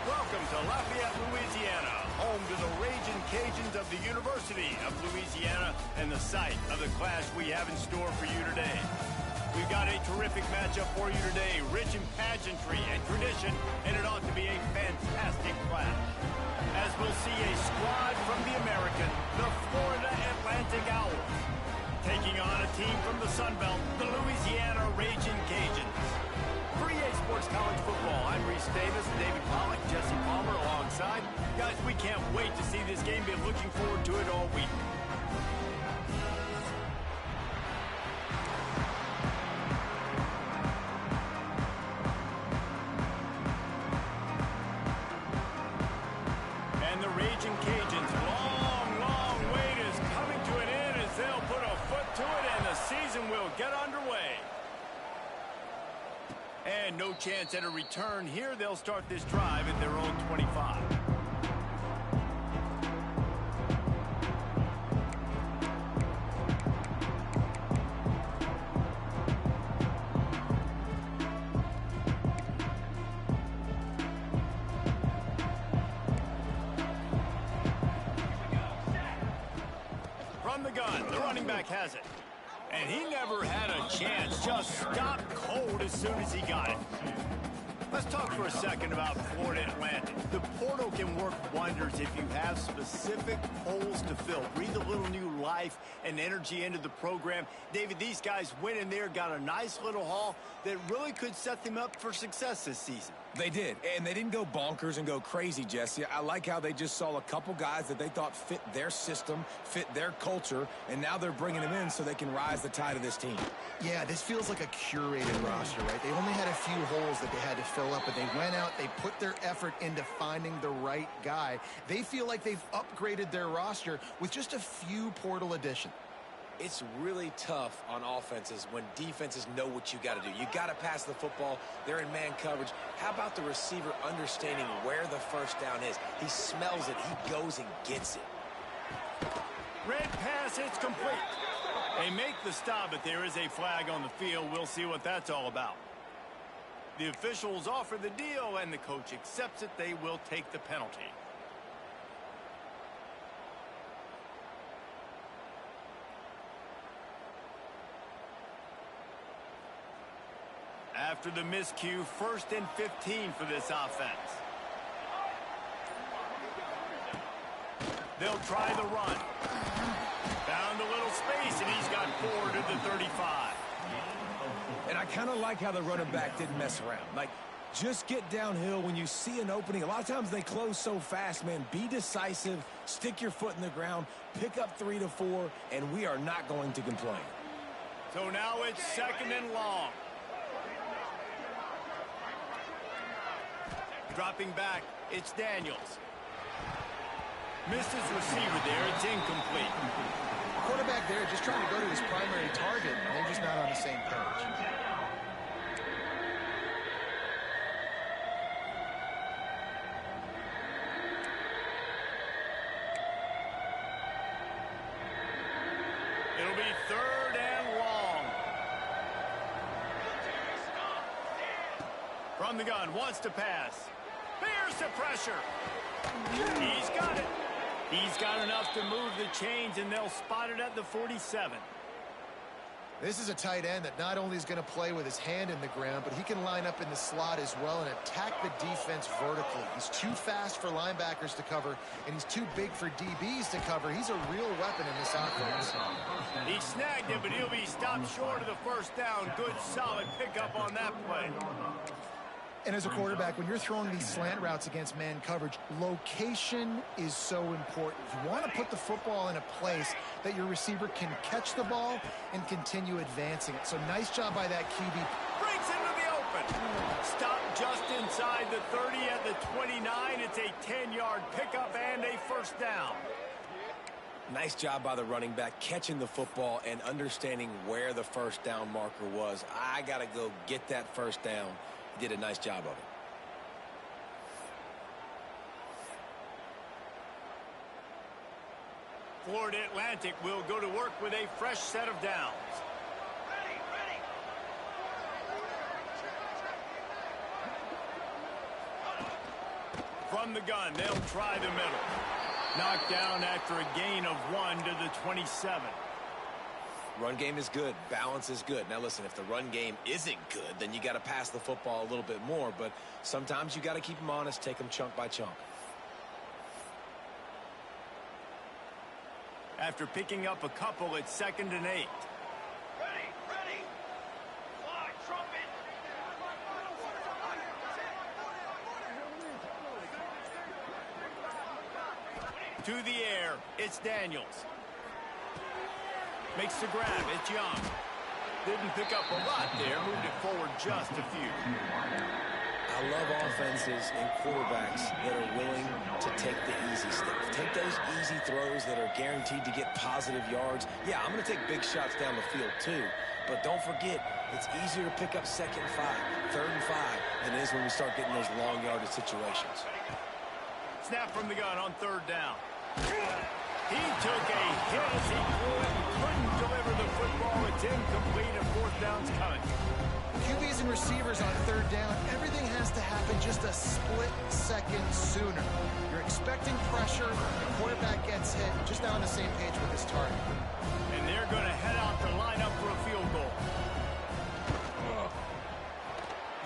Welcome to Lafayette, Louisiana, home to the Raging Cajuns of the University of Louisiana and the site of the clash we have in store for you today. We've got a terrific matchup for you today, rich in pageantry and tradition, and it ought to be a fantastic clash. As we'll see a squad from the American, the Florida Atlantic Owls, taking on a team from the Sun Belt, the Louisiana Raging Cajuns. For EA Sports College Football, I'm Reese Davis, David Pollack, Jesse Palmer alongside. Guys, we can't wait to see this game. Been looking forward to it all week. And the Raging Cajuns' long wait is coming to an end as they'll put a foot to it and the season will get underway. And no chance at a return here. They'll start this drive at their own 25. From the gun, the running back has it. And he never had a chance, just stopped cold as soon as he got it. Let's talk for a second about Florida Atlantic. The portal can work wonders if you have specific holes to fill. Breathe a little new life and energy into the program. David, these guys went in there, got a nice little haul that really could set them up for success this season. They did, and they didn't go bonkers and go crazy, Jesse. I like how they just saw a couple guys that they thought fit their system, fit their culture, and now they're bringing them in so they can rise the tide of this team. Yeah, this feels like a curated roster, right? They only had a few holes that they had to fill up, but they went out, they put their effort into finding the right guy. They feel like they've upgraded their roster with just a few portal additions. It's really tough on offenses when defenses know what you got to do. You got to pass the football. They're in man coverage. How about the receiver understanding where the first down is? He smells it. He goes and gets it. Red pass, it's complete. They make the stop, but there is a flag on the field. We'll see what that's all about. The officials offer the deal, and the coach accepts it. They will take the penalty. After the miscue, 1st and 15 for this offense. They'll try the run. Found a little space, and he's got 4 to the 35. And I kind of like how the running back didn't mess around. Like, just get downhill when you see an opening. A lot of times they close so fast, man. Be decisive, stick your foot in the ground, pick up 3 to 4, and we are not going to complain. So now it's 2nd and long. Dropping back, it's Daniels. Missed his receiver there, it's incomplete. Quarterback there just trying to go to his primary target, and they're just not on the same page. It'll be 3rd and long. From the gun, wants to pass. There's the pressure. He's got it. He's got enough to move the chains, and they'll spot it at the 47. This is a tight end that not only is going to play with his hand in the ground, but he can line up in the slot as well and attack the defense vertically. He's too fast for linebackers to cover, and he's too big for DBs to cover. He's a real weapon in this offense. He snagged it, but he'll be stopped short of the 1st down. Good, solid pickup on that play. And as a quarterback, when you're throwing these slant routes against man coverage, location is so important. You want to put the football in a place that your receiver can catch the ball and continue advancing it. So nice job by that QB. Brings into the open. Stop just inside the 30 at the 29. It's a 10-yard pickup and a first down. Nice job by the running back catching the football and understanding where the first down marker was. I got to go get that first down. He did a nice job of it. Florida Atlantic will go to work with a fresh set of downs. From the gun, they'll try the middle. Knocked down after a gain of 1 to the 27. Run game is good. Balance is good. Now, listen, if the run game isn't good, then you got to pass the football a little bit more. But sometimes you got to keep them honest, take them chunk by chunk. After picking up a couple, it's 2nd and 8. Ready. Fly, trumpet. To the air, it's Daniels. Makes the grab, it's Young. Didn't pick up a lot there, moved it forward just a few. I love offenses and quarterbacks that are willing to take the easy stuff. Take those easy throws that are guaranteed to get positive yards. Yeah, I'm going to take big shots down the field too. But don't forget, it's easier to pick up 2nd and 5, 3rd and 5 than it is when we start getting those long yardage situations. Snap from the gun on 3rd down. He took a hit as he threw it and couldn't deliver the football. It's incomplete and 4th down's coming. QBs and receivers on 3rd down, everything has to happen just a split second sooner. You're expecting pressure, the quarterback gets hit, just now on the same page with his target. And they're going to head out to line up for a field goal.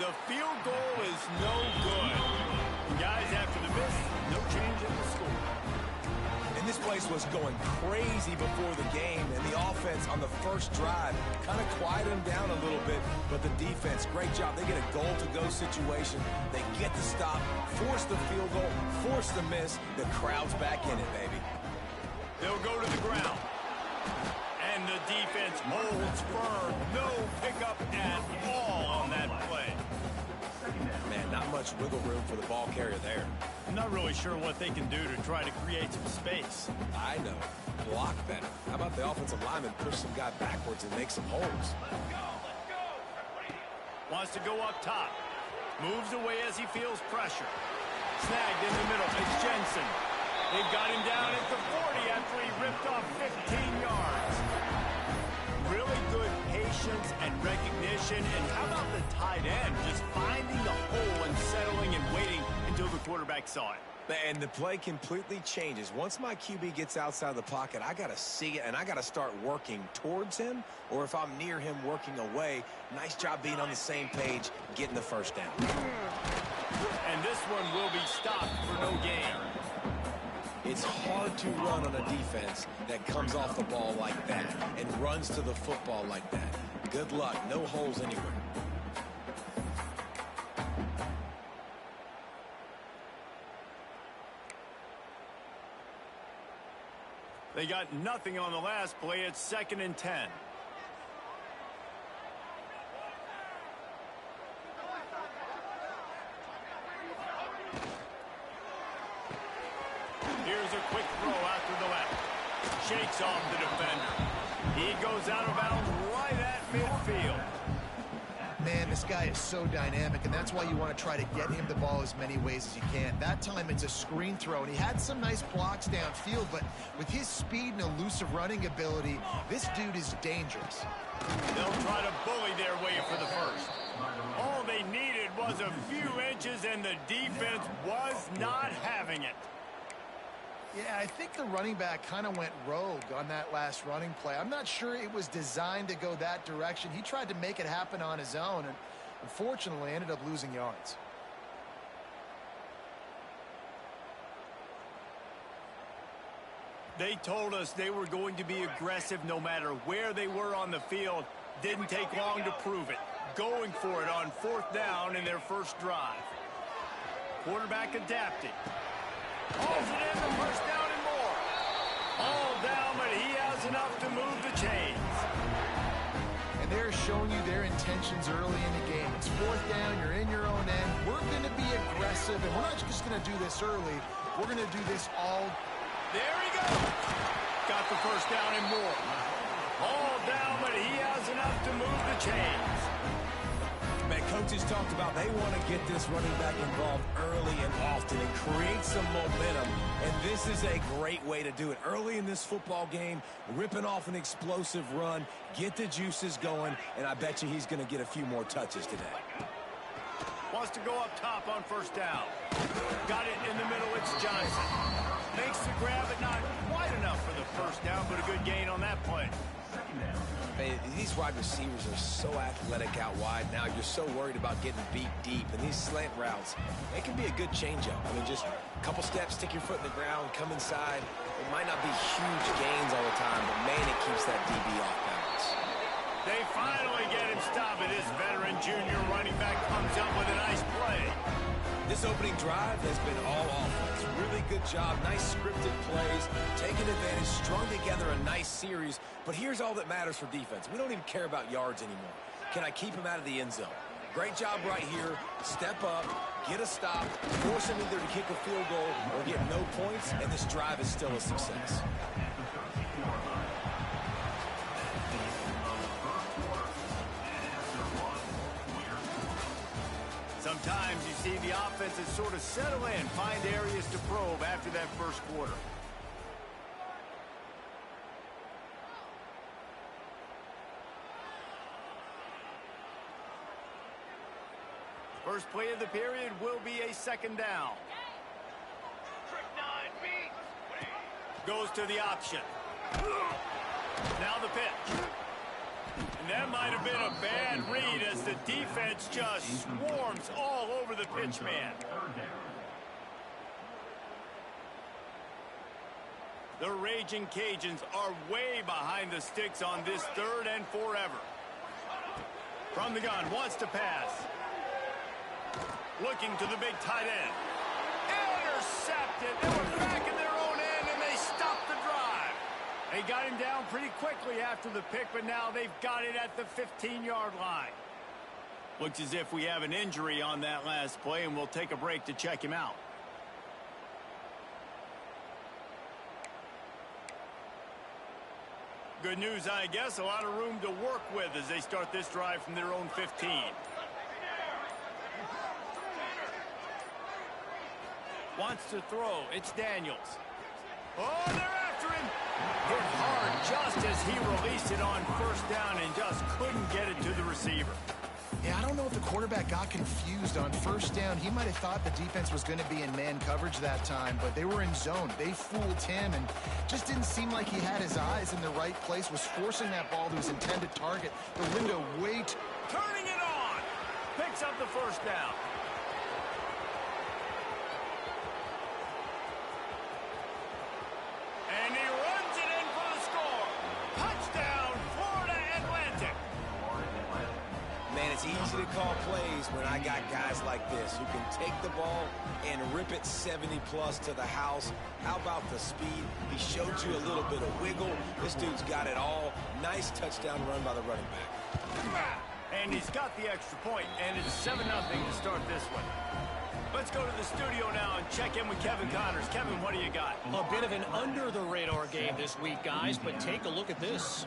The field goal is no good. And guys, after the miss, no change in the score. And this place was going crazy before the game, and the offense on the first drive kind of quieted them down a little bit, but the defense, great job. They get a goal-to-go situation. They get the stop, force the field goal, force the miss. The crowd's back in it, baby. They'll go to the ground. And the defense holds firm. No pickup at all on that play. Man, not much wiggle room for the ball carrier there. I'm not really sure what they can do to try to create some space. I know. Block better. How about the offensive lineman push some guy backwards and make some holes? Let's go. Wants to go up top. Moves away as he feels pressure. Snagged in the middle. It's Jensen. They've got him down at the 40 after he ripped off 15 yards. Really good patience and recognition. And how about the tight end just finding the hole and settling and waiting until the quarterback saw it. And the play completely changes. Once my QB gets outside the pocket, I got to see it, and I got to start working towards him, or if I'm near him working away, nice job being on the same page, getting the first down. And this one will be stopped for no gain. It's hard to run on a defense that comes off the ball like that and runs to the football like that. Good luck. No holes anywhere. They got nothing on the last play. It's 2nd and 10. Here's a quick throw out to the left. Shakes off the defender. He goes out of bounds right at midfield. Man, this guy is so dynamic, and that's why you want to try to get him the ball as many ways as you can. That time it's a screen throw, and he had some nice blocks downfield, but with his speed and elusive running ability, this dude is dangerous. They'll try to bully their way for the first. All they needed was a few inches, and the defense was not having it. Yeah, I think the running back kind of went rogue on that last running play. I'm not sure it was designed to go that direction. He tried to make it happen on his own, and unfortunately ended up losing yards. They told us they were going to be aggressive no matter where they were on the field. Didn't take long to prove it. going for it on 4th down in their first drive. Quarterback adapting. Hauls it in for first down and more. All down, but he has enough to move the chains. And they're showing you their intentions early in the game. It's 4th down, you're in your own end. We're going to be aggressive, and we're not just going to do this early. We're going to do this all. There he goes. Got the first down and more. All down, but he has enough to move the chains. Man, coaches talked about they want to get this running back involved early and often and create some momentum, and this is a great way to do it. Early in this football game, ripping off an explosive run, get the juices going, and I bet you he's going to get a few more touches today. Wants to go up top on first down. Got it in the middle, it's Johnson. Makes the grab, but not quite enough for the first down, but a good gain on that play. Man, these wide receivers are so athletic out wide now. You're so worried about getting beat deep. And these slant routes, they can be a good changeup. I mean, just a couple steps, stick your foot in the ground, come inside. It might not be huge gains all the time, but, man, it keeps that DB off balance. They finally get him stopped, and this veteran junior running back comes up with a nice play. This opening drive has been all offense. Really good job. Nice scripted plays. Taking advantage. Strung together a nice series. But here's all that matters for defense. We don't even care about yards anymore. Can I keep him out of the end zone? Great job right here. Step up. Get a stop. Force him either to kick a field goal or get no points. And this drive is still a success. Sometimes you see the offenses sort of settle in, find areas to probe after that first quarter. First play of the period will be a second down. Trick 9, beat. Goes to the option. Now the pitch. And that might have been a bad read as the defense just swarms all over the pitch man. The Raging Cajuns are way behind the sticks on this 3rd and forever. From the gun, wants to pass. Looking to the big tight end. Intercepted. They were back in their own end, and they stopped the drive. They got him down pretty quickly after the pick, but now they've got it at the 15-yard line. Looks as if we have an injury on that last play, and we'll take a break to check him out. Good news, I guess. A lot of room to work with as they start this drive from their own 15. Wants to throw. It's Daniels. Oh, they're after him. Hit hard just as he released it on first down and just couldn't get it to the receiver. Yeah, I don't know if the quarterback got confused on first down. He might have thought the defense was going to be in man coverage that time, but they were in zone. They fooled him and just didn't seem like he had his eyes in the right place, was forcing that ball to his intended target. The window turning it on. Picks up the first down. And he runs it in for the score. Touchdown, Florida Atlantic. Man, it's easy to call plays when I got guys like this who can take the ball and rip it 70-plus to the house. How about the speed? He showed you a little bit of wiggle. This dude's got it all. Nice touchdown run by the running back. And he's got the extra point, and it's 7-0 to start this one. Let's go to the studio now and check in with Kevin Connors. Kevin, what do you got? A bit of an under-the-radar game this week, guys, but take a look at this.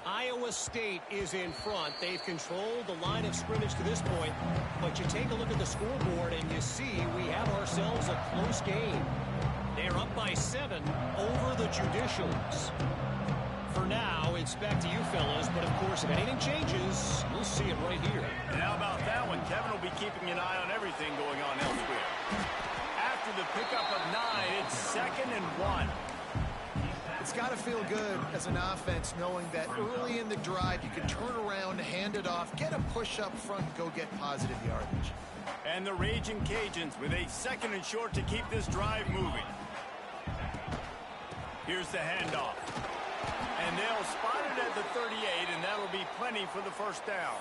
Iowa State is in front. They've controlled the line of scrimmage to this point, but you take a look at the scoreboard and you see we have ourselves a close game. They're up by 7 over the Judicials. For now, it's back to you fellas, but of course, if anything changes, you'll see it right here. And how about that one? Kevin will be keeping an eye on everything going on elsewhere. After the pickup of 9, it's 2nd and 1. It's got to feel good as an offense knowing that early in the drive you can turn around, hand it off, get a push up front, go get positive yardage. And the Raging Cajuns with a 2nd and short to keep this drive moving. Here's the handoff. And they'll spot it at the 38, and that'll be plenty for the first down.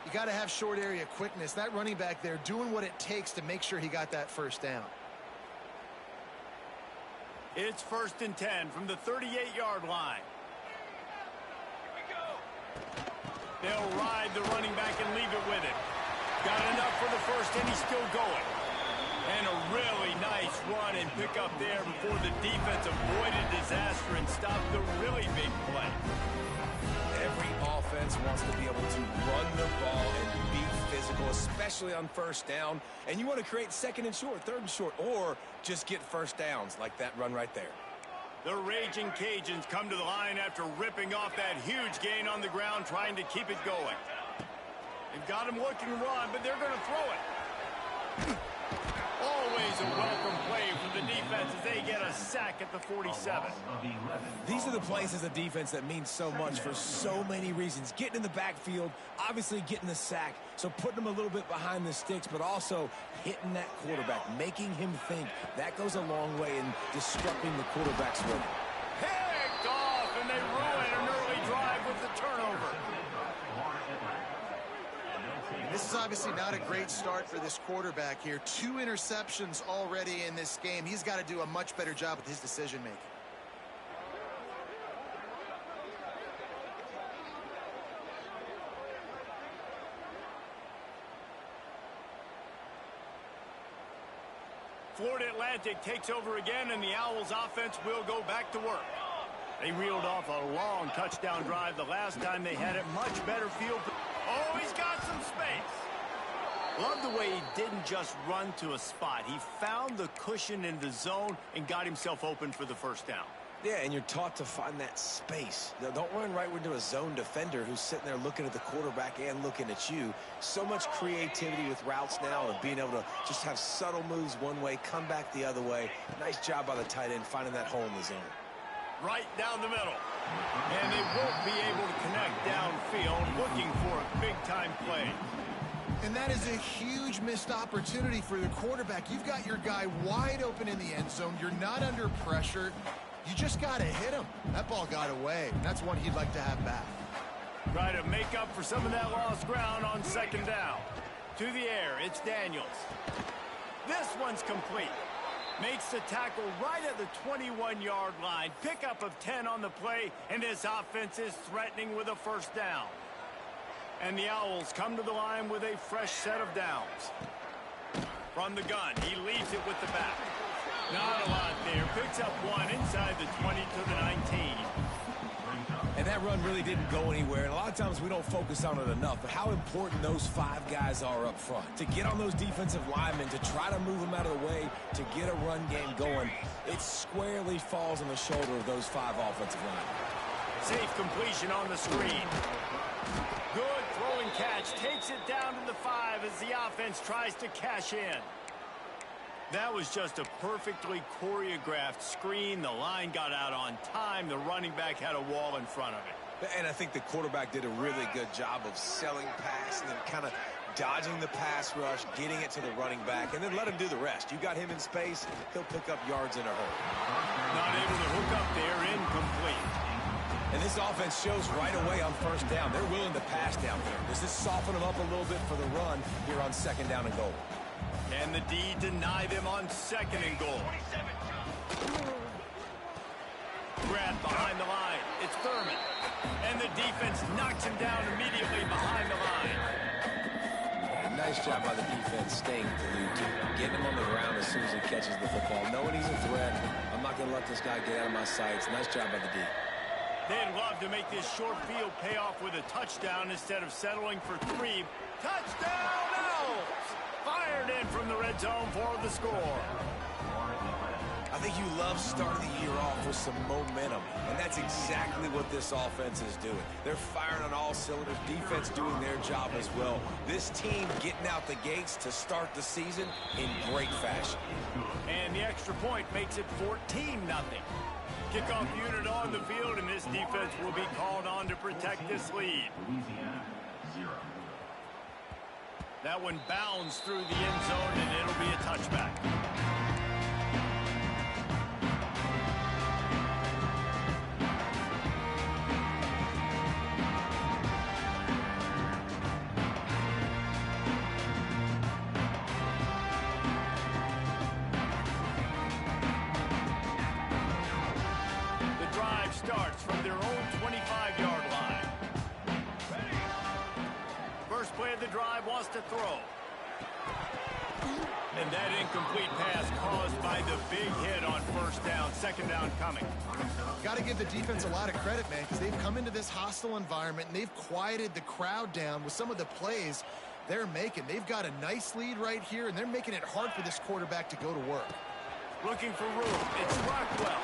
You got to have short area quickness. That running back there doing what it takes to make sure he got that first down. It's 1st and 10 from the 38-yard line. Here we go. They'll ride the running back and leave it with him. Got enough for the first, and he's still going. And a really nice run and pick up there before the defense avoided disaster and stopped the really big play. Every offense wants to be able to run the ball and be physical, especially on first down. And you want to create 2nd and short, 3rd and short, or just get first downs like that run right there. The Raging Cajuns come to the line after ripping off that huge gain on the ground, trying to keep it going. They've got him looking to run, but they're going to throw it. Always a welcome play from the defense as they get a sack at the 47. These are the plays as a defense that mean so much for so many reasons. Getting in the backfield, obviously getting the sack, so putting them a little bit behind the sticks, but also hitting that quarterback, making him think. That goes a long way in disrupting the quarterback's rhythm. Picked off, and they ruin an early drive with the turnover. This is obviously not a great start for this quarterback here. 2 interceptions already in this game. He's got to do a much better job with his decision-making. Florida Atlantic takes over again, and the Owls offense will go back to work. They reeled off a long touchdown drive the last time they had it. Much better field. Oh, he's got some space. Love the way he didn't just run to a spot. He found the cushion in the zone and got himself open for the first down. Yeah, and you're taught to find that space. Now, don't run right into a zone defender who's sitting there looking at the quarterback and looking at you. So much creativity with routes now and being able to just have subtle moves one way, come back the other way. Nice job by the tight end finding that hole in the zone. Right down the middle. And they won't be able to connect downfield, looking for a big-time play. And that is a huge missed opportunity for the quarterback. You've got your guy wide open in the end zone. You're not under pressure. You just got to hit him. That ball got away. That's one he'd like to have back. Try to make up for some of that lost ground on 2nd down. To the air, it's Daniels. This one's complete. Makes the tackle right at the 21-yard line. Pickup of 10 on the play, and this offense is threatening with a first down. And the Owls come to the line with a fresh set of downs. From the gun, he leaves it with the back. Not a lot there. Picks up 1 inside the 20 to the 19. And that run really didn't go anywhere. And a lot of times we don't focus on it enough. But how important those 5 guys are up front. To get on those defensive linemen, to try to move them out of the way, to get a run game going, it squarely falls on the shoulder of those 5 offensive linemen. Safe completion on the screen. Good throwing catch. Takes it down to the 5 as the offense tries to cash in. That was just a perfectly choreographed screen. The line got out on time. The running back had a wall in front of it. And I think the quarterback did a really good job of selling pass and then kind of dodging the pass rush, getting it to the running back, and then let him do the rest. You got him in space, he'll pick up yards in a hurry. Not able to hook up there, incomplete. And this offense shows right away on first down. They're willing to pass down here. Does this soften them up a little bit for the run here on 2nd down and goal? And the D deny them on 2nd and goal. Grab behind the line. It's Thurman. And the defense knocks him down immediately behind the line. Nice job by the defense staying glued to him. Getting him on the ground as soon as he catches the football. Knowing he's a threat, I'm not going to let this guy get out of my sights. Nice job by the D. They'd love to make this short field pay off with a touchdown instead of settling for 3. Touchdown Owls! Fired in from the red zone for the score. I think you love starting the year off with some momentum, and that's exactly what this offense is doing. They're firing on all cylinders, defense doing their job as well. This team getting out the gates to start the season in great fashion. And the extra point makes it 14-0. Kickoff unit on the field, and this defense will be called on to protect this lead. That one bounds through the end zone, and it'll be a touchback. to throw. And that incomplete pass caused by the big hit on first down. Second down coming. Got to give the defense a lot of credit, man, because they've come into this hostile environment and they've quieted the crowd down with some of the plays they're making. They've got a nice lead right here, and they're making it hard for this quarterback to go to work. Looking for room. It's Rockwell.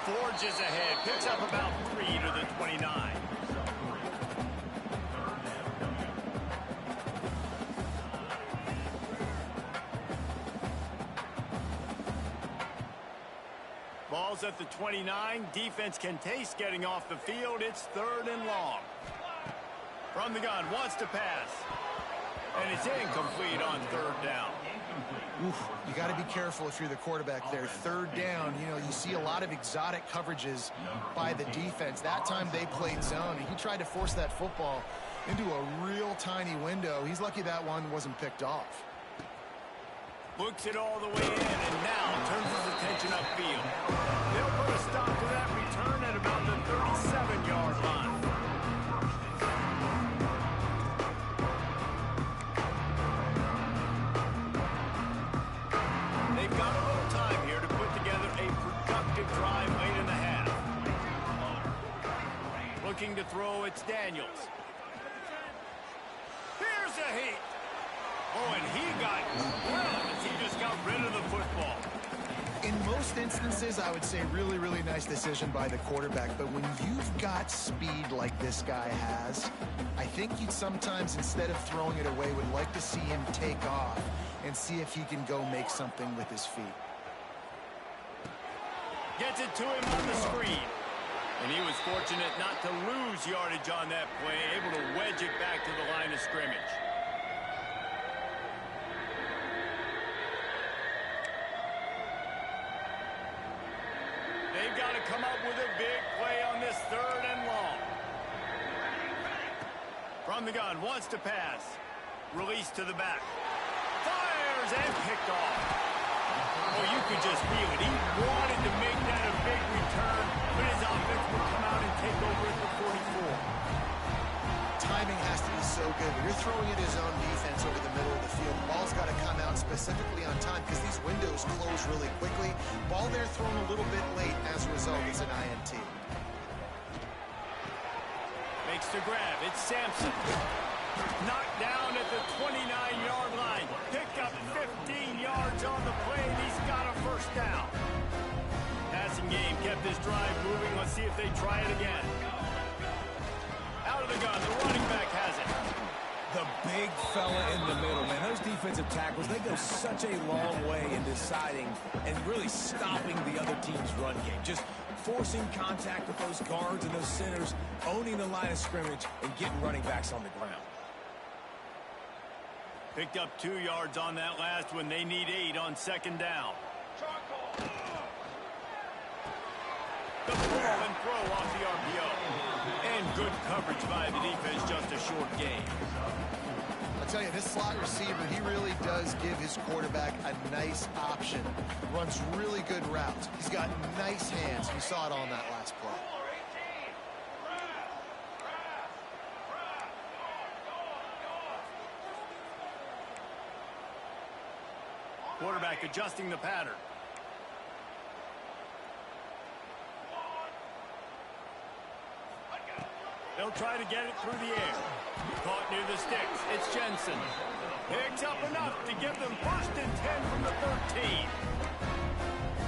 Forges ahead. Picks up about 3 to the 29. Ball's at the 29. Defense can taste getting off the field. It's 3rd and long. From the gun, wants to pass. And it's incomplete on 3rd down. Oof, you got to be careful if you're the quarterback there. 3rd down, you know, you see a lot of exotic coverages by the defense. That time they played zone, and he tried to force that football into a real tiny window. He's lucky that one wasn't picked off. Looks it all the way in, and now turns his attention upfield. They'll put a stop to that return at about the 37-yard line. They've got a little time here to put together a productive drive late in the half. Looking to throw, it's Daniels. Here's a heat. Oh, and he got well as he just got rid of the football. In most instances, I would say really, really nice decision by the quarterback. But when you've got speed like this guy has, I think you'd sometimes, instead of throwing it away, would like to see him take off and see if he can go make something with his feet. Gets it to him on the screen. And he was fortunate not to lose yardage on that play, able to wedge it back to the line of scrimmage. They've got to come up with a big play on this 3rd and long. From the gun, wants to pass. Release to the back. Fires and picked off. Oh, you could just feel it. He wanted to make that a big return, but his offense would come out and take over at the 44. Timing has to be so good. When you're throwing it his own defense over the middle of the field, the ball's got to come out specifically on time because these windows close really quickly. Ball there thrown a little bit late. As a result, it's an INT. Makes the grab. It's Sampson. Knocked down at the 29-yard line. Picked up 15 yards on the play, and he's got a first down. Passing game kept this drive moving. Let's see if they try it again. Out of the gun, the running back has it. The big fella in the middle, man. Those defensive tackles, they go such a long way in deciding and really stopping the other team's run game. Just forcing contact with those guards and those centers, owning the line of scrimmage, and getting running backs on the ground. Picked up 2 yards on that last one. They need 8 on 2nd down. The ball and throw off the RPO. And good coverage by the defense, just a short gain. I'll tell you, this slot receiver, he really does give his quarterback a nice option. Runs really good routes. He's got nice hands. You saw it on that last play. Quarterback adjusting the pattern. They'll try to get it through the air. Caught near the sticks. It's Jensen. Picks up enough to give them 1st and 10 from the 13.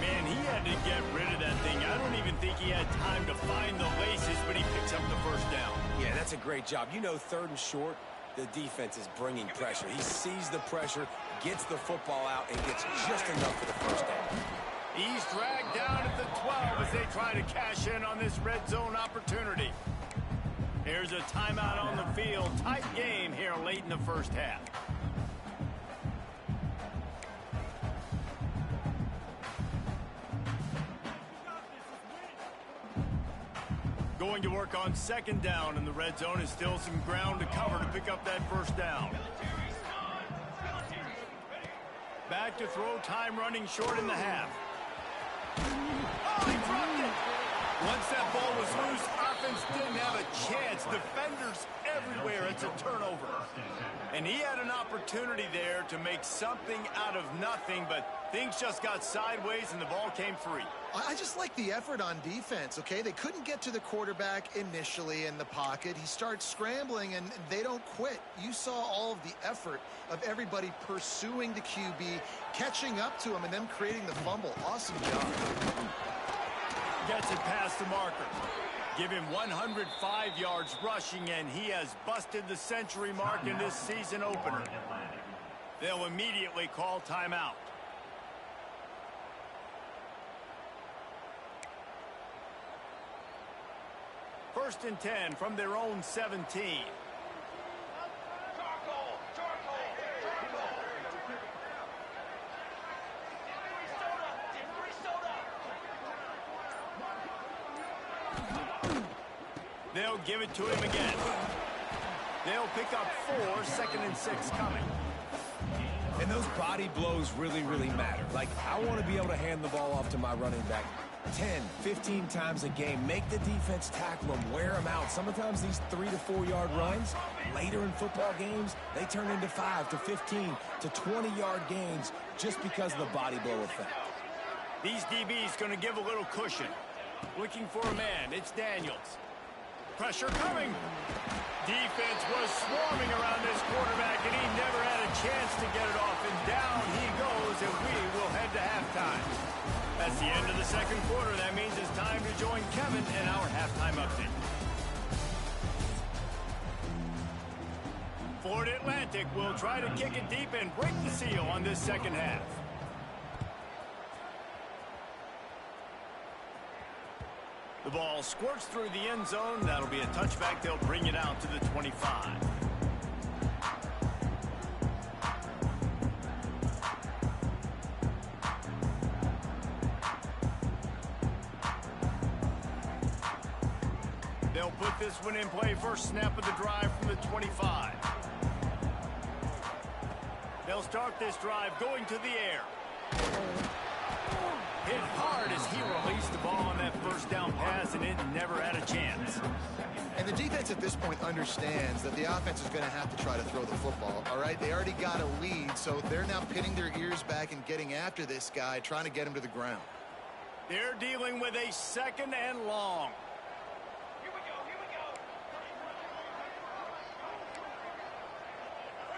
Man, he had to get rid of that thing. I don't even think he had time to find the laces, but he picks up the first down. Yeah, that's a great job. You know, 3rd and short, the defense is bringing pressure. He sees the pressure, gets the football out, and gets just enough for the first down. He's dragged down at the 12 as they try to cash in on this red zone opportunity. Here's a timeout on the field. Tight game here late in the first half. Going to work on 2nd down, and the red zone is still some ground to cover to pick up that first down. Back to throw, time running short in the half. Oh, he dropped it! Once that ball was loose, offense didn't have a chance. Defenders everywhere. It's a turnover. And he had an opportunity there to make something out of nothing, but things just got sideways and the ball came free. I just like the effort on defense, okay? They couldn't get to the quarterback initially in the pocket. He starts scrambling, and they don't quit. You saw all of the effort of everybody pursuing the QB, catching up to him, and then creating the fumble. Awesome job. Gets it past the marker. Give him 105 yards rushing, and he has busted the century mark in this season opener. They'll immediately call timeout. First and 10 from their own 17. They'll give it to him again. They'll pick up 4, 2nd and 6 coming. And those body blows really, really matter. Like, I want to be able to hand the ball off to my running back 10, 15 times a game. Make the defense tackle them, wear them out. Sometimes these 3 to 4 yard runs, later in football games, they turn into 5 to 15 to 20 yard gains just because of the body blow effect. These DBs going to give a little cushion. Looking for a man. It's Daniels. Pressure coming. Defense was swarming around this quarterback, and he never had a chance to get it off. And down he goes, and we will head to halftime. That's the end of the second quarter. That means it's time to join Kevin in our halftime update. Florida Atlantic will try to kick it deep and break the seal on this second half. The ball squirts through the end zone. That'll be a touchback. They'll bring it out to the 25. They'll put this one in play. First snap of the drive from the 25. They'll start this drive going to the air. Hit hard as he released the ball on that first down pass, and it never had a chance. And the defense at this point understands that the offense is going to have to try to throw the football, all right? They already got a lead, so they're now pinning their ears back and getting after this guy, trying to get him to the ground. They're dealing with a 2nd and long.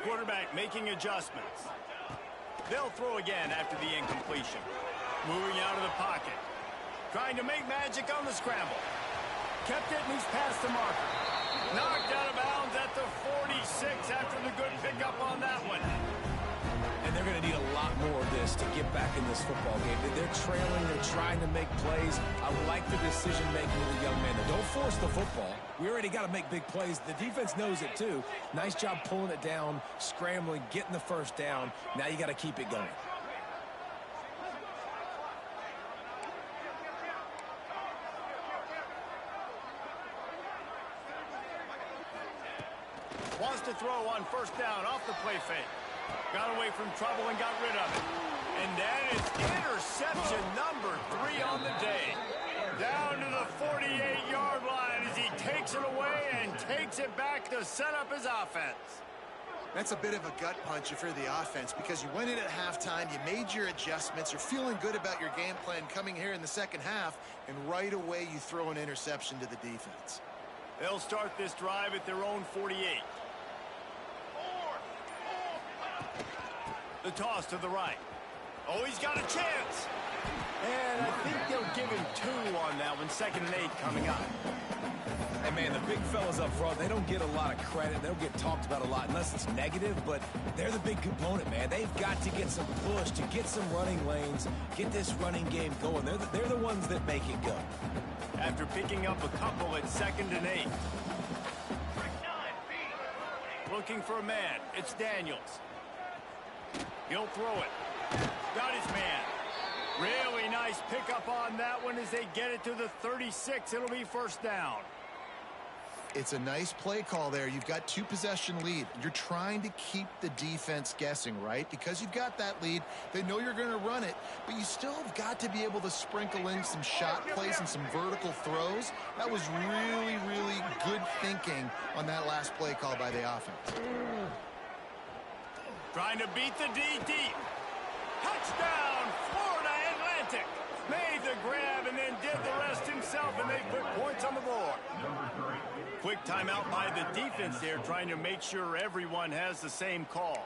Quarterback making adjustments. They'll throw again after the incompletion. Moving out of the pocket. Trying to make magic on the scramble. Kept it, and he's past the marker. Knocked out of bounds at the 46 after the good pickup on that one. And they're going to need a lot more of this to get back in this football game. They're trailing. They're trying to make plays. I like the decision-making of the young man. Don't force the football. We already got to make big plays. The defense knows it, too. Nice job pulling it down, scrambling, getting the first down. Now you got to keep it going. Wants to throw on first down off the play fake. Got away from trouble and got rid of it. And that is interception number 3 on the day. Down to the 48-yard line as he takes it away and takes it back to set up his offense. That's a bit of a gut punch for the offense because you went in at halftime, you made your adjustments, you're feeling good about your game plan coming here in the second half, and right away you throw an interception to the defense. They'll start this drive at their own 48. The toss to the right. Oh, he's got a chance. And I think they'll give him 2 on that one. 2nd and 8 coming up. Hey, man, the big fellas up front, they don't get a lot of credit. They don't get talked about a lot unless it's negative, but they're the big component, man. They've got to get some push, to get some running lanes, get this running game going. They're the ones that make it go. After picking up a couple at 2nd and 8. Looking for a man. It's Daniels. He'll throw it. Got his man. Really nice pickup on that one as they get it to the 36. It'll be first down. It's a nice play call there. You've got 2-possession lead. You're trying to keep the defense guessing, right? Because you've got that lead, they know you're going to run it, but you still have got to be able to sprinkle in some shot plays and some vertical throws. That was really, really good thinking on that last play call by the offense. Trying to beat the D deep. Touchdown, Florida Atlantic. Made the grab and then did the rest himself, and they put points on the board. Quick timeout by the defense there, trying to make sure everyone has the same call.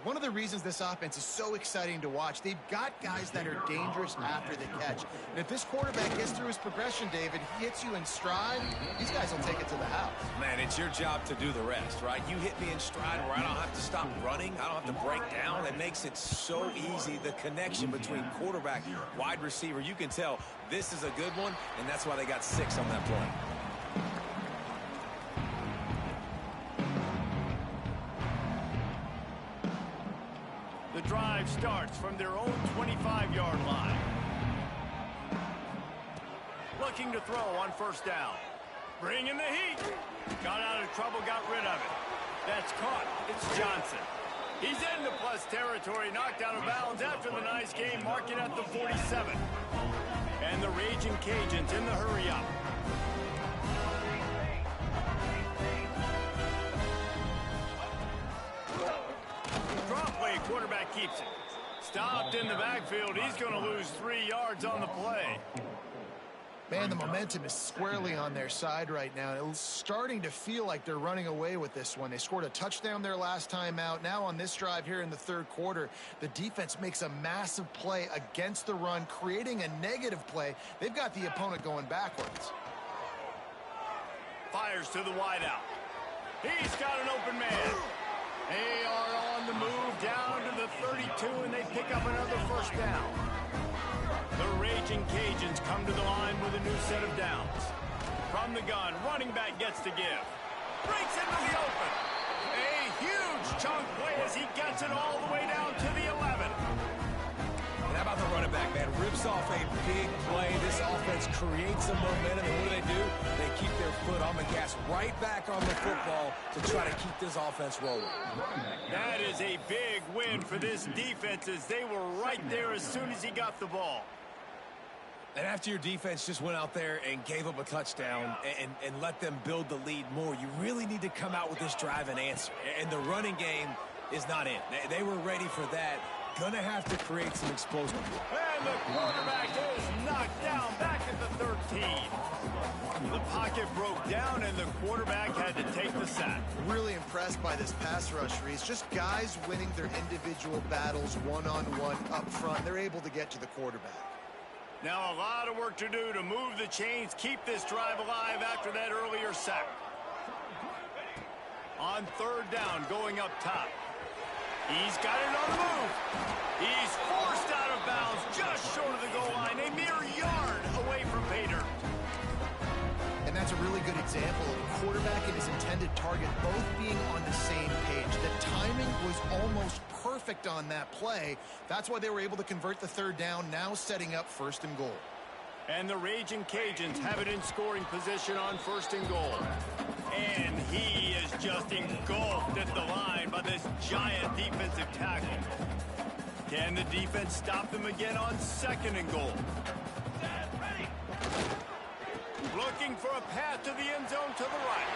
One of the reasons this offense is so exciting to watch, they've got guys that are dangerous after the catch. And if this quarterback gets through his progression, David, he hits you in stride, these guys will take it to the house. Man, it's your job to do the rest, right? You hit me in stride where I don't have to stop running. I don't have to break down. It makes it so easy, the connection between quarterback, wide receiver. You can tell this is a good one, and that's why they got 6 on that play. The drive starts from their own 25-yard line. Looking to throw on first down. Bringing the heat. Got out of trouble, got rid of it. That's caught. It's Johnson. He's into plus territory, knocked out of bounds after the nice game, mark it at the 47. And the Raging Cajuns in the hurry up. Drop play, quarterback keeps it. Stopped in the backfield. He's going to lose 3 yards on the play. Man, the momentum is squarely on their side right now. It's starting to feel like they're running away with this one. They scored a touchdown their last time out. Now on this drive here in the third quarter, the defense makes a massive play against the run, creating a negative play. They've got the opponent going backwards. Fires to the wideout. He's got an open man. They are on the move down to the 32, and they pick up another first down. The Raging Cajuns come to the line with a new set of downs. From the gun, running back gets to give. Breaks into the open. A huge chunk play as he gets it all the way down to the 11. And how about the running back, man? Rips off a big play. This offense creates some momentum, and what do? They keep their foot on the gas, right back on the football to try to keep this offense rolling. That is a big win for this defense as they were right there as soon as he got the ball. And after your defense just went out there and gave up a touchdown and let them build the lead more, you really need to come out with this drive and answer. And the running game is not in. They were ready for that. Gonna have to create some explosion. And the quarterback is knocked down back at the 13. The pocket broke down and the quarterback had to take the sack. Really impressed by this pass rush, Reese. Just guys winning their individual battles one-on-one up front. They're able to get to the quarterback. Now a lot of work to do to move the chains, keep this drive alive after that earlier sack. On third down, going up top. He's got it on the move. He's forced out of bounds just short of the goal line, a mere yard away from Pater. And that's a really good example of a quarterback and his intended target both being on the same page. The timing was almost perfect on that play. That's why they were able to convert the third down, now setting up first and goal. And the Raging Cajuns have it in scoring position on first and goal. And he is just engulfed at the line by this giant defensive tackle. Can the defense stop them again on second and goal? Looking for a path to the end zone to the right.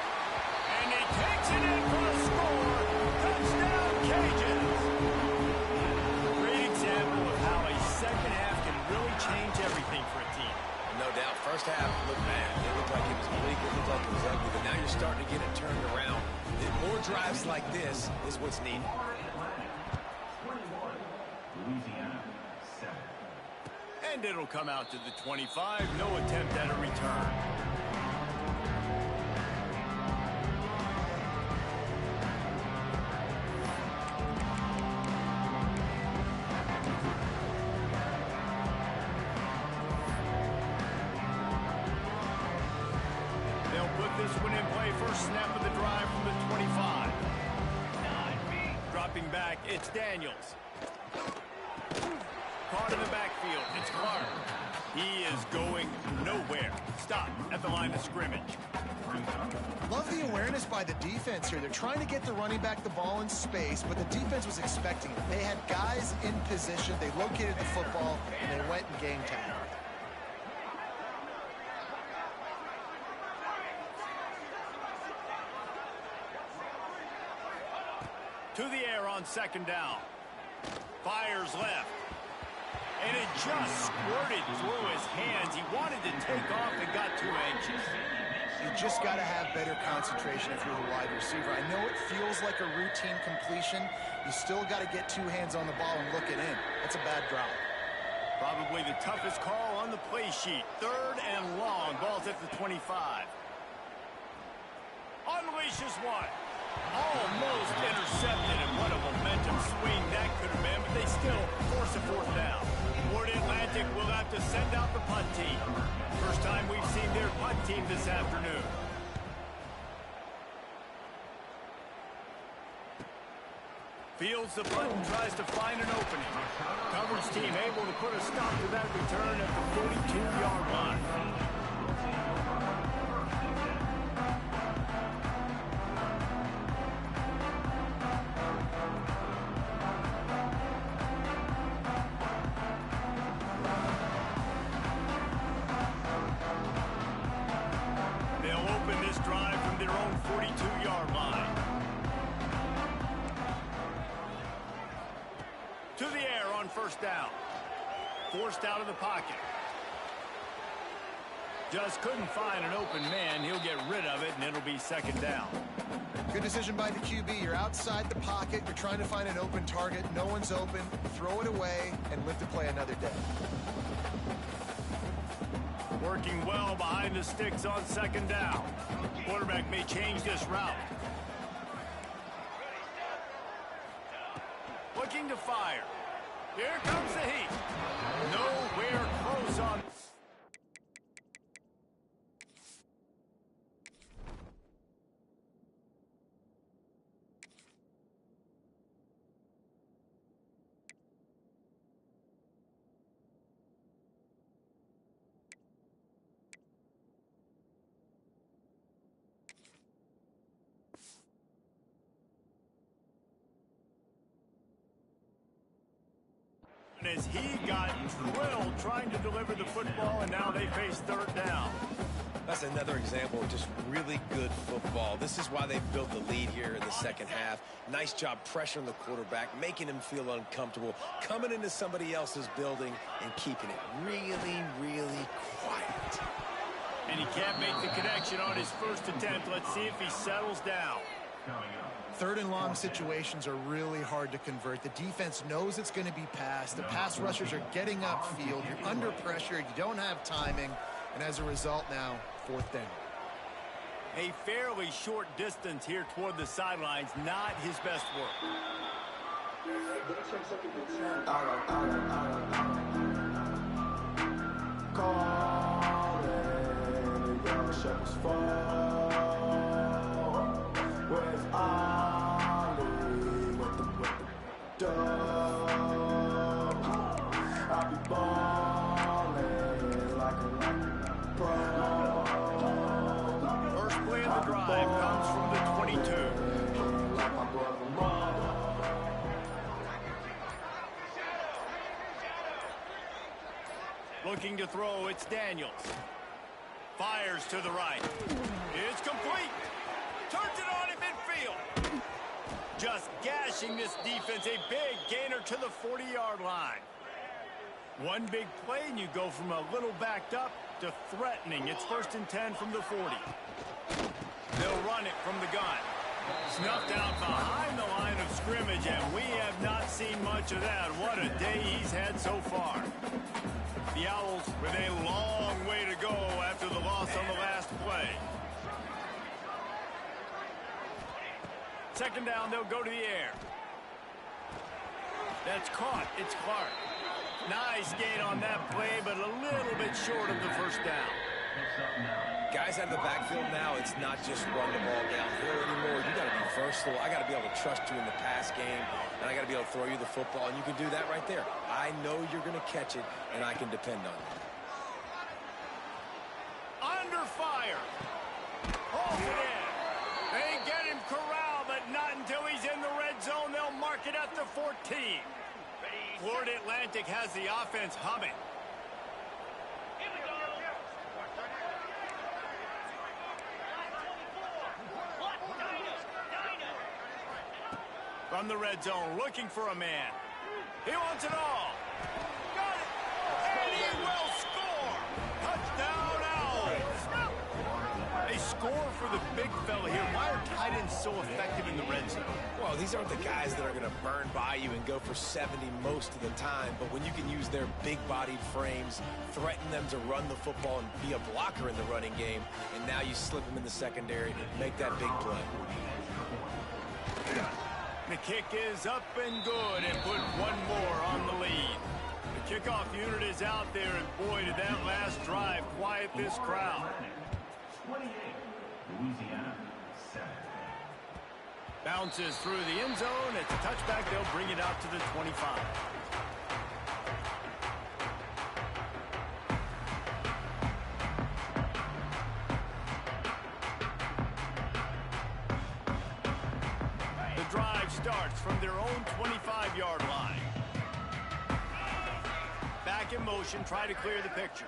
And he takes it in for a score. Touchdown, Cajuns. Great example of how a second half can really change everything for a team. No doubt. First half looked bad. It looked like it was bleak. It looked like it was ugly. But now you're starting to get it turned around. More drives like this is what's needed. And it'll come out to the 25. No attempt at a return. They'll put this one in play. First snap of the drive from the 25. Dropping back, it's Daniels. Caught in the backfield, it's Clark. He is going nowhere. Stop at the line of scrimmage. Love the awareness by the defense here. They're trying to get the running back the ball in space, but the defense was expecting it. They had guys in position. They located the football, and they went and game tagged. To the air on second down. Fires left. And it just squirted through his hands. He wanted to take off and got too anxious. You just got to have better concentration if you're the wide receiver. I know it feels like a routine completion. You still got to get two hands on the ball and look it in. That's a bad drop. Probably the toughest call on the play sheet. 3rd and long. Ball's at the 25. Unleashes one. Almost intercepted, and what a momentum swing that could have been, but they still force a 4th down. Florida Atlantic will have to send out the punt team. First time we've seen their punt team this afternoon. Fields the punt and tries to find an opening. Coverage team able to put a stop to that return at the 42-yard line. To the air on first down. Forced out of the pocket. Just couldn't find an open man. He'll get rid of it, and it'll be second down. Good decision by the QB. You're outside the pocket. You're trying to find an open target. No one's open. Throw it away and live to play another day. Working well behind the sticks on second down. Quarterback may change this route. Looking to fire. Here comes the heat. Nowhere close on. As he got drilled trying to deliver the football, and now they face third down. That's another example of just really good football. This is why they built the lead here in the second half. Nice job pressuring the quarterback, making him feel uncomfortable, coming into somebody else's building and keeping it really, really quiet. And he can't make the connection on his first attempt. Let's see if he settles down. Third and long situations are really hard to convert. The defense knows it's going to be passed. The pass rushers are getting upfield. You're under pressure. You don't have timing. And as a result now, fourth down. A fairly short distance here toward the sidelines. Not his best work. First play of the drive comes from the 22. Looking to throw, it's Daniels. Fires to the right. It's complete. Turns it on in midfield. Just gashing this defense. A big gainer to the 40-yard line. One big play, and you go from a little backed up to threatening. It's 1st and 10 from the 40. They'll run it from the gun. Snuffed out behind the line of scrimmage, and we have not seen much of that. What a day he's had so far. The Owls with a long way to go after the loss on the last play. Second down, they'll go to the air. That's caught. It's Clark. Nice gain on that play, but a little bit short of the first down. Guys out of the backfield now, it's not just run the ball downhill anymore. You got to be versatile. I got to be able to trust you in the pass game, and I got to be able to throw you the football, and you can do that right there. I know you're going to catch it, and I can depend on it. Under fire. Oh, to 14. Florida Atlantic has the offense humming. From the red zone, looking for a man. He wants it all. Got it. And he will score. Touchdown, Owls. They score for the big fella here. Why are tight ends so effective in the red zone? Well, these aren't the guys that are going to burn by you and go for 70 most of the time, but when you can use their big-bodied frames, threaten them to run the football and be a blocker in the running game, and now you slip them in the secondary, make that big play. The kick is up and good, and put one more on the lead. The kickoff unit is out there, and boy, did that last drive quiet this crowd. 28, Louisiana, 7. Bounces through the end zone. It's a touchback. They'll bring it out to the 25. The drive starts from their own 25-yard line. Back in motion, try to clear the picture.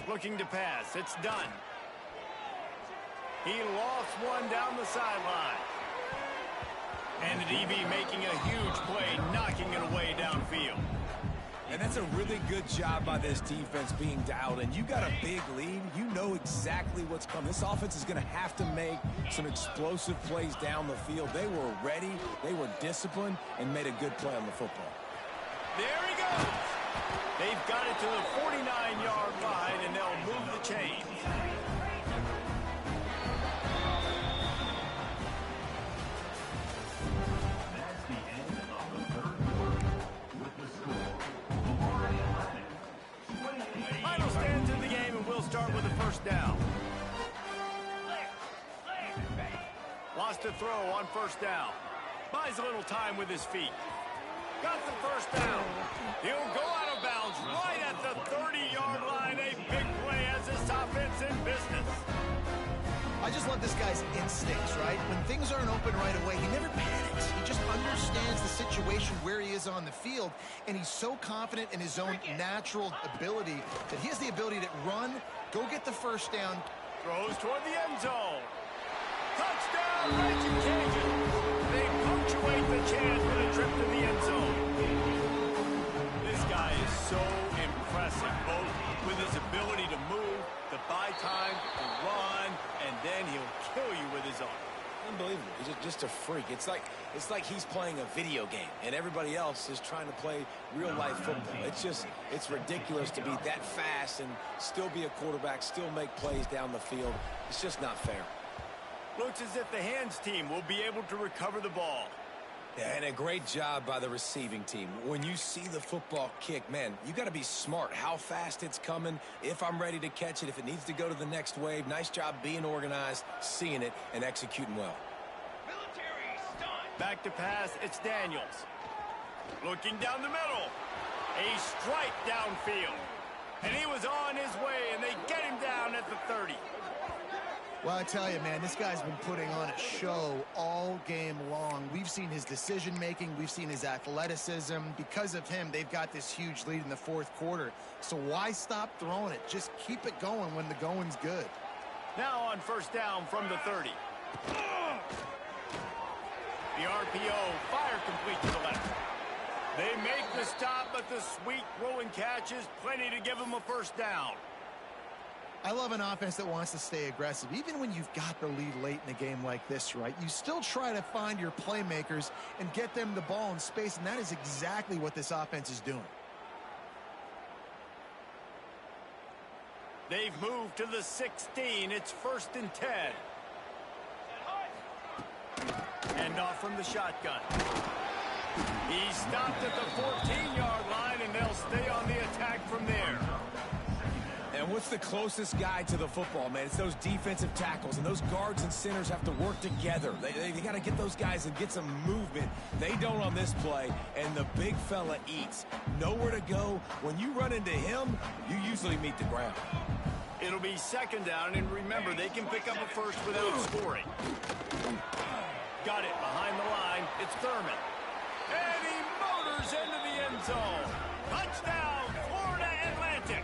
Looking to pass. It's done. He lost one down the sideline. And the DB making a huge play, knocking it away downfield. And that's a really good job by this defense being dialed in. You got a big lead. You know exactly what's coming. This offense is going to have to make some explosive plays down the field. They were ready, they were disciplined, and made a good play on the football. There he goes. They've got it to the 49-yard line, and they'll move the chains. That's the end of the third quarter with the score. Florida Atlantic, 28. Final stands in the game, and we'll start with a first down. Lost a throw on first down. Buys a little time with his feet. Got the first down. He'll go out of bounds right at the 30-yard line. A big play as this offense in business. I just love this guy's instincts, right? When things aren't open right away, he never panics. He just understands the situation where he is on the field, and he's so confident in his own natural ability that he has the ability to run, go get the first down. Throws toward the end zone. Touchdown, Raging Cajuns. They punctuate the chance with a trip to the end zone. This guy is so impressive, both with his ability to move, to buy time, to run, and then he'll kill you with his arm. Unbelievable. He's just a freak. It's like he's playing a video game, and everybody else is trying to play real-life football. It's ridiculous to be that fast and still be a quarterback, still make plays down the field. It's just not fair. Looks as if the hands team will be able to recover the ball. Yeah, and a great job by the receiving team. When you see the football kick, man, you got to be smart how fast it's coming, if I'm ready to catch it, if it needs to go to the next wave. Nice job being organized, seeing it, and executing well. Military stunt. Back to pass, it's Daniels. Looking down the middle. A strike downfield. And he was on his way, and they get him down at the 30. Well, I tell you, man, this guy's been putting on a show all game long. We've seen his decision-making. We've seen his athleticism. Because of him, they've got this huge lead in the fourth quarter. So why stop throwing it? Just keep it going when the going's good. Now on first down from the 30. The RPO, fire complete to the left. They make the stop, but the sweet throw and catch is plenty to give them a first down. I love an offense that wants to stay aggressive. Even when you've got the lead late in a game like this, right, you still try to find your playmakers and get them the ball in space, and that is exactly what this offense is doing. They've moved to the 16. It's 1st and 10. Hand off from the shotgun. He stopped at the 14-yard line, and they'll stay on the attack from there. And what's the closest guy to the football, man? It's those defensive tackles, and those guards and centers have to work together. They got to get those guys and get some movement. They don't on this play, and the big fella eats. Nowhere to go. When you run into him, you usually meet the ground. It'll be 2nd down, and remember, they can pick up a first without scoring. got it behind the line. It's Thurman. And he motors into the end zone. Touchdown, Florida Atlantic.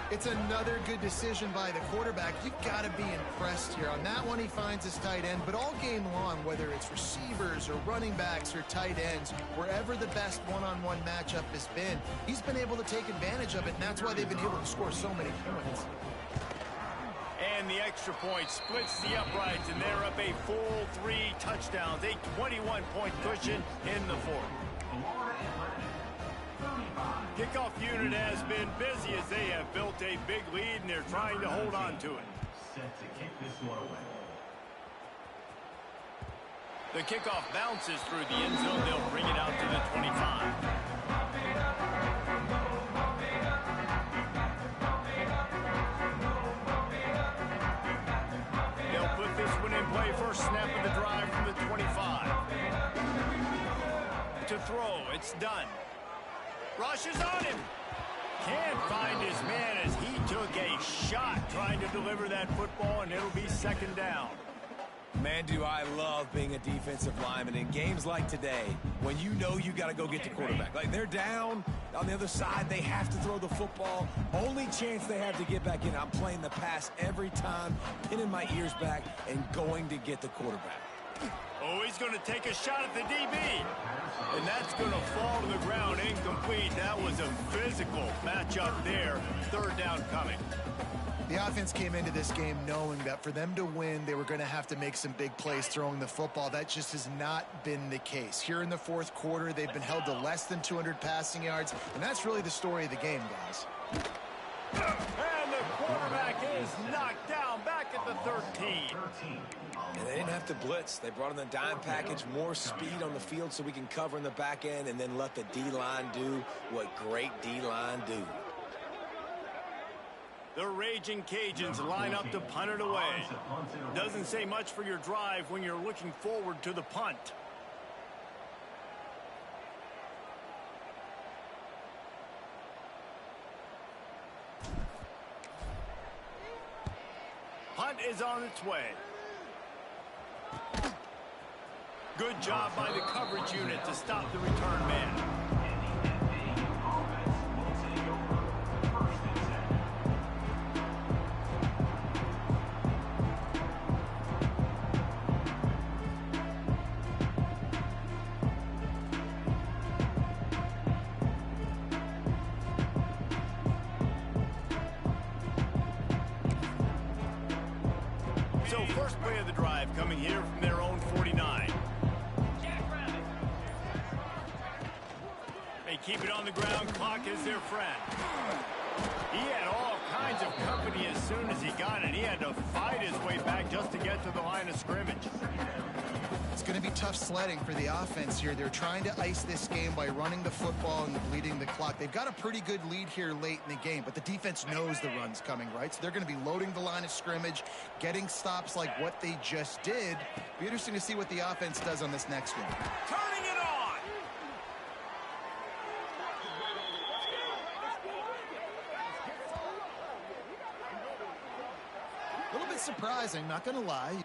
It's another good decision by the quarterback. You've got to be impressed here. On that one, he finds his tight end, but all game long, whether it's receivers or running backs or tight ends, wherever the best one-on-one matchup has been, he's been able to take advantage of it, and that's why they've been able to score so many points. And the extra point splits the uprights, and they're up a full 3 touchdowns, a 21-point cushion in the fourth. Kickoff unit has been busy as they have built a big lead, and they're trying to hold on to it. Set to kick this one away. The kickoff bounces through the end zone. They'll bring it out to the 25. They'll put this one in play. First snap of the drive from the 25. To throw, it's done. Rushes on him. Can't find his man as he took a shot trying to deliver that football, and it'll be second down. Man, do I love being a defensive lineman in games like today when you know you got to go get the quarterback. Like, they're down on the other side. They have to throw the football. Only chance they have to get back in. I'm playing the pass every time, pinning my ears back and going to get the quarterback. Oh, he's going to take a shot at the DB. And that's going to fall to the ground incomplete. That was a physical matchup there. Third down coming. The offense came into this game knowing that for them to win, they were going to have to make some big plays throwing the football. That just has not been the case. Here in the fourth quarter, they've been held to less than 200 passing yards, and that's really the story of the game, guys. And the quarterback is knocked down back at the 13. And they didn't have to blitz. They brought in the dime package, more speed on the field so we can cover in the back end and then let the D-line do what great D-line do. The Raging Cajuns line up to punt it away. Doesn't say much for your drive when you're looking forward to the punt. Punt is on its way. Good job by the coverage unit to stop the return man. So first play of the drive coming here from their own 49. They keep it on the ground. Clock is their friend. He had all kinds of company as soon as he got it. He had to fight his way back just to get to the line of scrimmage. It's going to be tough sledding for the offense here. They're trying to ice this game by running the football and bleeding the clock. They've got a pretty good lead here late in the game, but the defense knows the run's coming, right? So they're going to be loading the line of scrimmage, getting stops like what they just did. Be interesting to see what the offense does on this next one. Turning it on! A little bit surprising, not going to lie.